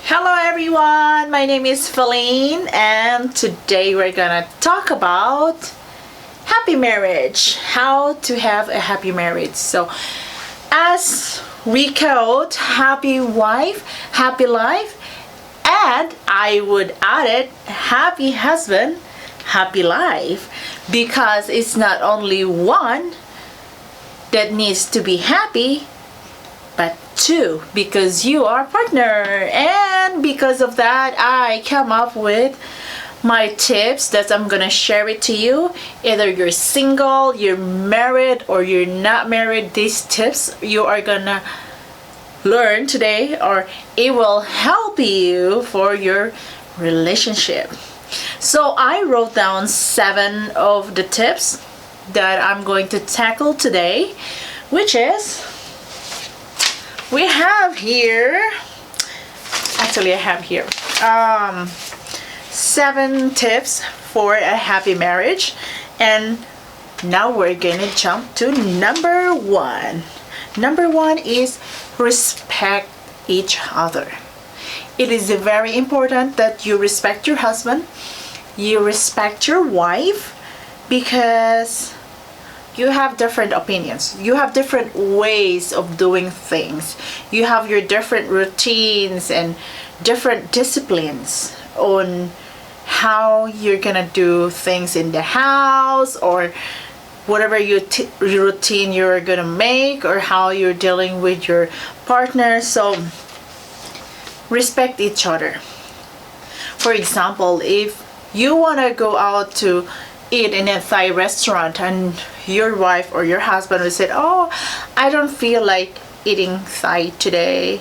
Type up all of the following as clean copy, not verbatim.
Hello everyone, my name is Feline and today we're gonna talk about happy marriage, how to have a happy marriage. So as we quote, happy wife, happy life, and I would add it, happy husband, happy life, because it's not only one that needs to be happy, but two, because you are partner. And because of that, I come up with my tips that I'm gonna share it to you. Either you're single, you're married, or you're not married, these tips you are gonna learn today, or it will help you for your relationship. So I wrote down 7 of the tips that I'm going to tackle today, which is, we have here, actually I have here 7 tips for a happy marriage, and now we're gonna jump to number 1. Number 1 is respect each other. It is very important that you respect your husband, you respect your wife, because you have different opinions, you have different ways of doing things, you have your different routines and different disciplines on how you're gonna do things in the house, or whatever your routine you're gonna make, or how you're dealing with your partner. So respect each other. For example, if you want to go out to eat in a Thai restaurant and your wife or your husband will say, oh, I don't feel like eating Thai today,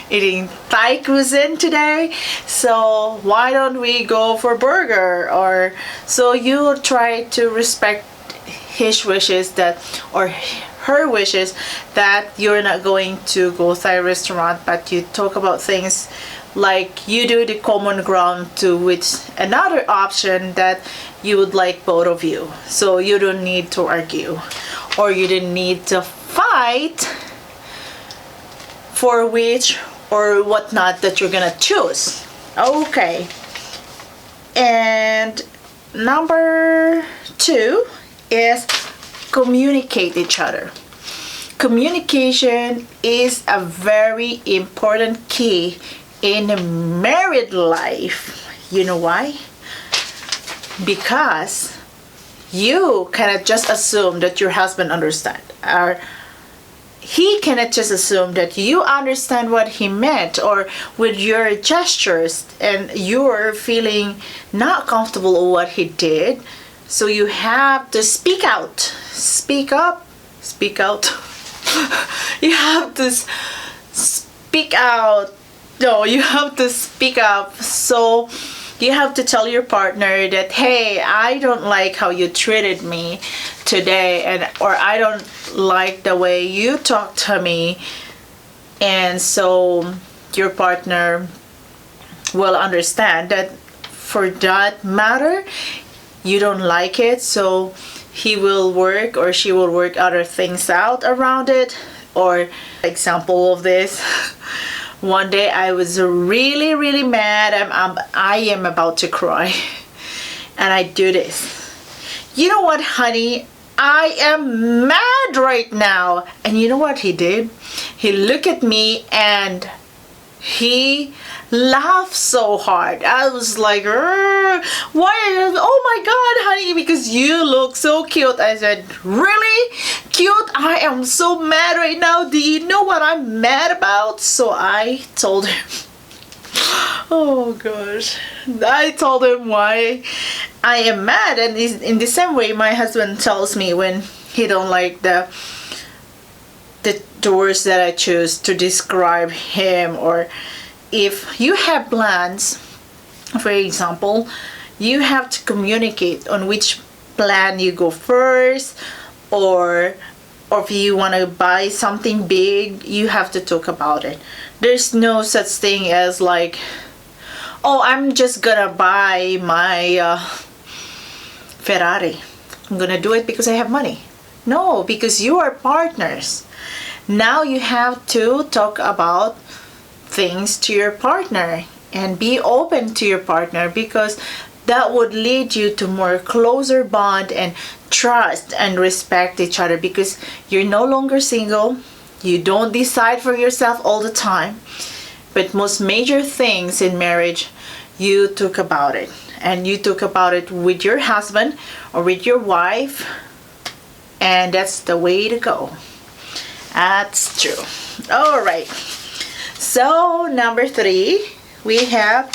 eating Thai cuisine today, so why don't we go for burger? Or so you try to respect his wishes, that, or her wishes, that you're not going to go Thai restaurant, but you talk about things like you do the common ground to with another option that you would like both of you. So you don't need to argue, or you didn't need to fight for which or whatnot that you're gonna choose. Okay. And number 2 is communicate each other. Communication is a very important key in a married life. You know why? Because you cannot just assume that your husband understands, or he cannot just assume that you understand what he meant, or with your gestures, and you're feeling not comfortable with what he did. So you have to speak out, speak up, speak out. You have to speak out. No, you have to speak up. So you have to tell your partner that, hey, I don't like how you treated me today, and or I don't like the way you talk to me. And so your partner will understand that for that matter you don't like it, so he will work, or she will work other things out around it. Or example of this, one day I was really mad. I am about to cry, and I do this. You know what, honey? I am mad right now. And you know what he did? He looked at me and he laughed so hard. I was like, why are you? Oh my god, honey, because you look so cute. I said, really cute? I am so mad right now. Do you know what I'm mad about? So I told him, oh gosh, I told him why I am mad. And in the same way my husband tells me when he don't like the words that I choose to describe him. Or if you have plans, for example, you have to communicate on which plan you go first, or if you want to buy something big, you have to talk about it. There's no such thing as like, oh, I'm just gonna buy my Ferrari. I'm gonna do it because I have money. No, because you are partners. Now you have to talk about things to your partner and be open to your partner, because that would lead you to more closer bond and trust and respect each other, because you're no longer single. You don't decide for yourself all the time, but most major things in marriage, you talk about it, and you talk about it with your husband or with your wife, and that's the way to go. That's true. All right, so number 3, we have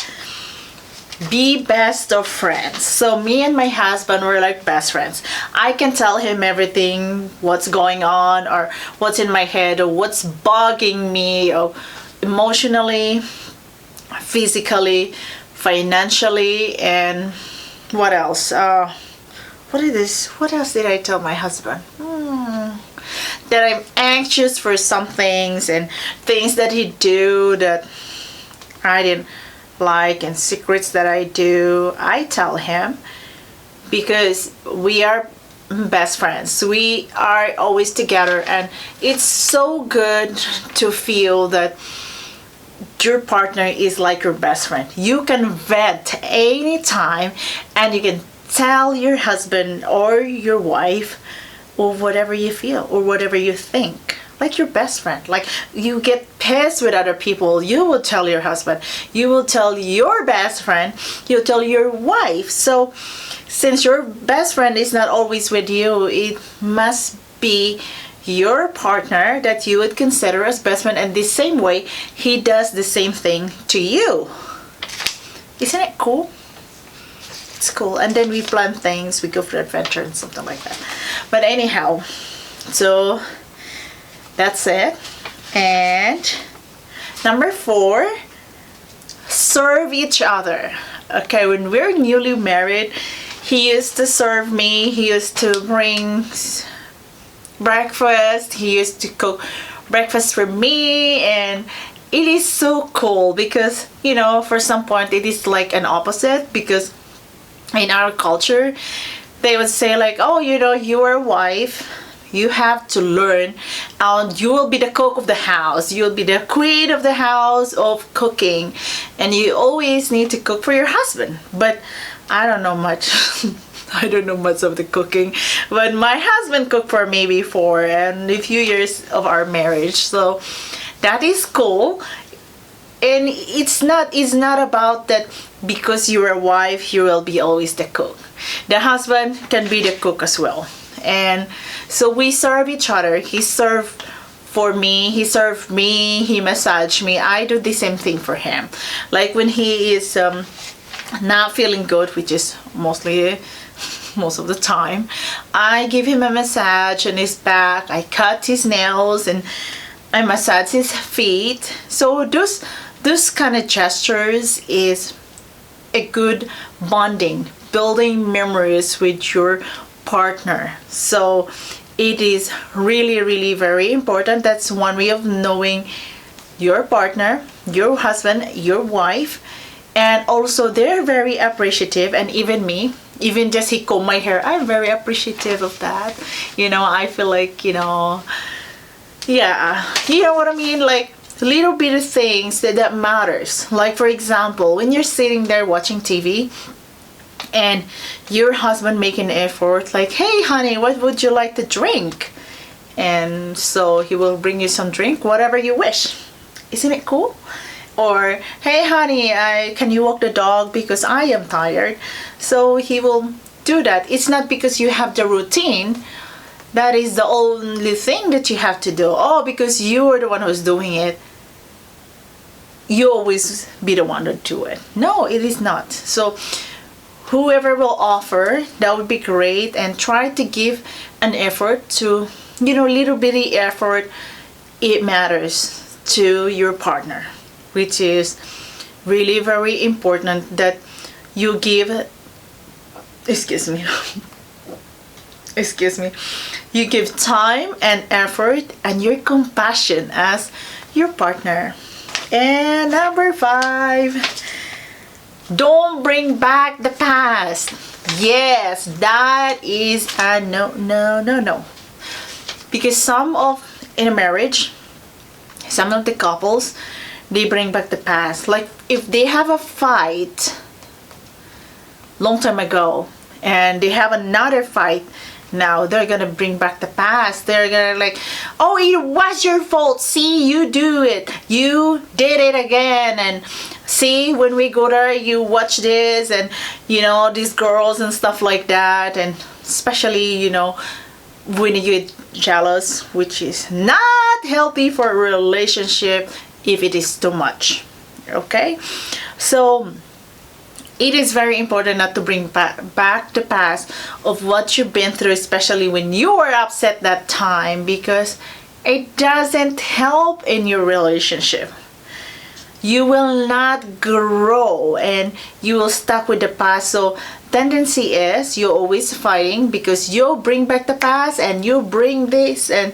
be best of friends. So me and my husband were like best friends. I can tell him everything, what's going on, or what's in my head, or what's bugging me, or emotionally, physically, financially, and what else? What else did I tell my husband? That I'm anxious for some things, and things that he do that I didn't like, and secrets that I do, I tell him, because we are best friends. We are always together, and it's so good to feel that your partner is like your best friend. You can vent anytime, and you can tell your husband or your wife or whatever you feel or whatever you think, like your best friend. Like, you get pissed with other people, you will tell your husband, you will tell your best friend, you'll tell your wife. So since your best friend is not always with you, it must be your partner that you would consider as best friend, and the same way he does the same thing to you. Isn't it cool? It's cool. And then we plan things, we go for adventure and something like that. But anyhow, so that's it. And number 4, serve each other. Okay, when we're newly married, he used to serve me. He used to bring breakfast. He used to cook breakfast for me, and it is so cool because, you know, for some point it is like an opposite, because in our culture they would say like, oh, you know, you're a wife, you have to learn, and you will be the cook of the house, you'll be the queen of the house of cooking, and you always need to cook for your husband. But I don't know much. I don't know much of the cooking, but my husband cooked for me before, and a few years of our marriage, so that is cool. And it's not about that because you're a wife you will be always the cook. The husband can be the cook as well. And so we serve each other. He served for me, he served me, he massaged me. I do the same thing for him. Like when he is not feeling good, which is most of the time, I give him a massage on his back, I cut his nails, and I massage his feet. So those kind of gestures is a good bonding, building memories with your partner. So it is really, really very important. That's one way of knowing your partner, your husband, your wife. And also they're very appreciative, and even me, even just he comb my hair, I'm very appreciative of that. You know, I feel like, you know, yeah, you know what I mean? Like little bit of things that matters. Like for example, when you're sitting there watching TV and your husband making an effort, like, hey honey, what would you like to drink? And so he will bring you some drink, whatever you wish. Isn't it cool? Or, hey honey, can you walk the dog because I am tired? So he will do that. It's not because you have the routine, that is the only thing that you have to do. Oh, because you are the one who's doing it, you always be the one to do it. No, it is not. So whoever will offer, that would be great, and try to give an effort to, you know, little bitty effort. It matters to your partner, which is really very important that you give, excuse me, you give time and effort and your compassion as your partner. And number 5, don't bring back the past. Yes, that is a no. Because in a marriage, some of the couples, they bring back the past. Like if they have a fight long time ago and they have another fight now, they're gonna bring back the past. They're gonna like, oh, it was your fault, see, you do it, you did it again, and see, when we go there you watch this, and these girls and stuff like that. And especially when you get jealous, which is not healthy for a relationship if it is too much. Okay, so it is very important not to bring back the past of what you've been through, especially when you were upset that time, because it doesn't help in your relationship. You will not grow and you will stuck with the past. So tendency is you're always fighting because you bring back the past and you bring this and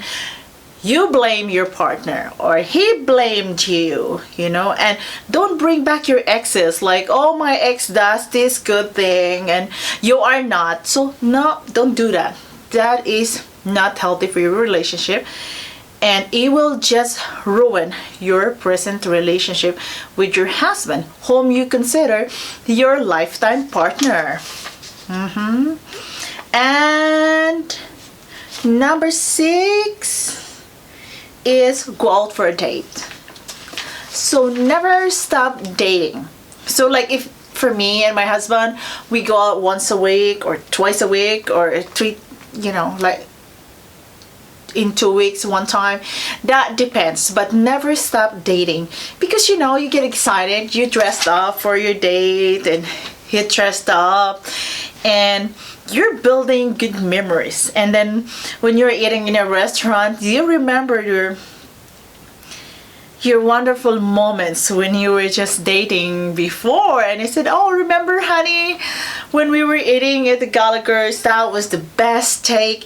you blame your partner or he blamed you, and don't bring back your exes like, oh, my ex does this good thing and you are not. So no, don't do that. That is not healthy for your relationship, and it will just ruin your present relationship with your husband, whom you consider your lifetime partner. And number 6 is go out for a date. So never stop dating. So like if for me and my husband, we go out once a week or twice a week or 3, like in 2 weeks one time, that depends, but never stop dating, because you get excited, you dressed up for your date and you dressed up and you're building good memories. And then when you're eating in a restaurant, you remember your wonderful moments when you were just dating before, and I said, oh, remember, honey, when we were eating at the Gallagher's, that was the best steak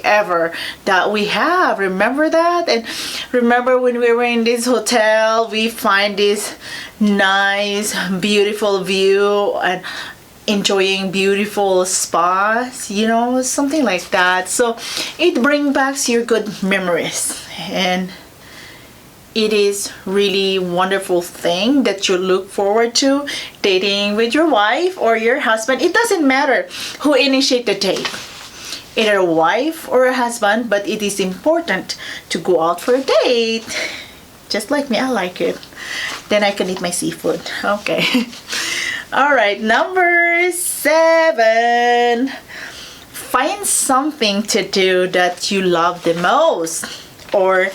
ever that we have. Remember that? And remember when we were in this hotel, we find this nice beautiful view and enjoying beautiful spas, something like that. So it brings back your good memories, and it is really wonderful thing that you look forward to dating with your wife or your husband. It doesn't matter who initiate the date, either a wife or a husband, but it is important to go out for a date. Just like me, I like it. Then I can eat my seafood. Okay. All right, number 7. Find something to do that you love the most, or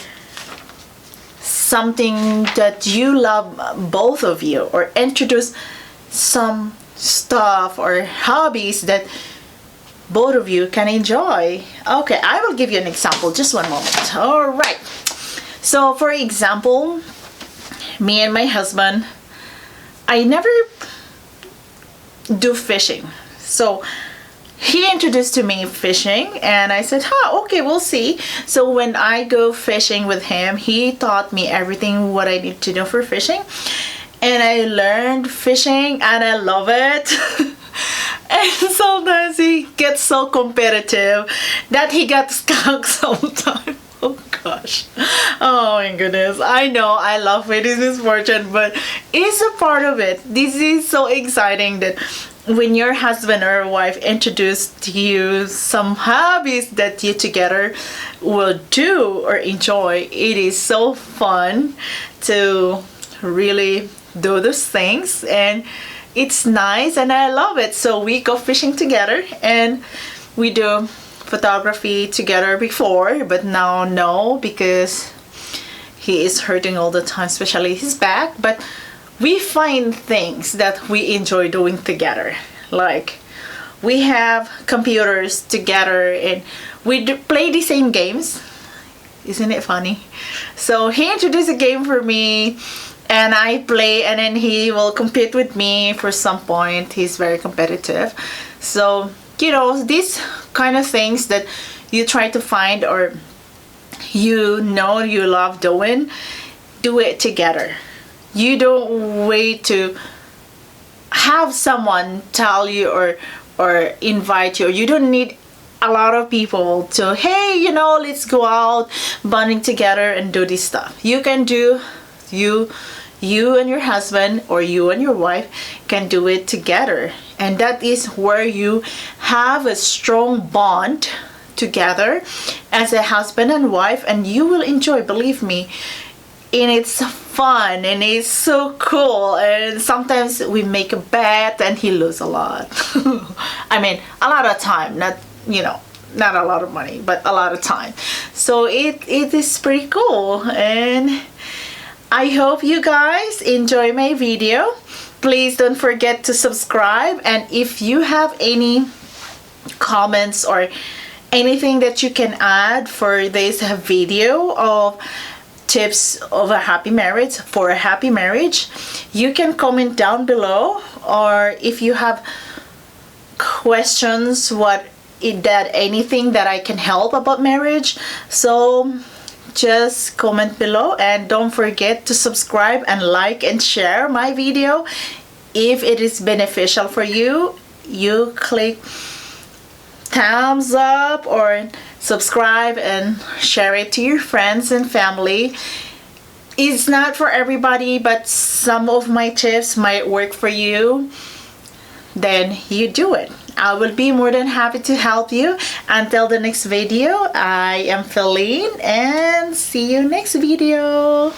something that you love, both of you, or introduce some stuff or hobbies that both of you can enjoy. Okay, I will give you an example. Just one moment. All right. So, for example, me and my husband, I never do fishing. So he introduced to me fishing, and I said, okay, we'll see. So when I go fishing with him, he taught me everything what I need to know for fishing, and I learned fishing and I love it. And sometimes he gets so competitive that he got skunked sometimes. Oh gosh. Oh my goodness. I know I love it. This is misfortune, but it's a part of it. This is so exciting that when your husband or wife introduce to you some hobbies that you together will do or enjoy, it is so fun to really do those things, and it's nice and I love it. So we go fishing together, and we do photography together before, but now no, because he is hurting all the time, especially his back. But we find things that we enjoy doing together, like we have computers together and we play the same games. Isn't it funny? So he introduced a game for me and I play, and then he will compete with me for some point. He's very competitive. So these kind of things that you try to find, or you love doing, do it together. You don't wait to have someone tell you or invite you. You don't need a lot of people to, hey, let's go out bonding together and do this stuff. You can do, you and your husband or you and your wife can do it together, and that is where you have a strong bond together as a husband and wife, and you will enjoy, believe me. And it's fun and it's so cool, and sometimes we make a bet and he lose a lot. I mean, a lot of time, not not a lot of money, but a lot of time. So it is pretty cool, and I hope you guys enjoy my video. Please don't forget to subscribe, and if you have any comments or anything that you can add for this video of tips of a happy marriage, for a happy marriage, you can comment down below. Or if you have questions, anything that I can help about marriage, so just comment below, and don't forget to subscribe and like and share my video. If it is beneficial for you, you click thumbs up or subscribe and share it to your friends and family. It's not for everybody, but some of my tips might work for you. Then you do it. I will be more than happy to help you. Until the next video, I am Feline, and see you next video.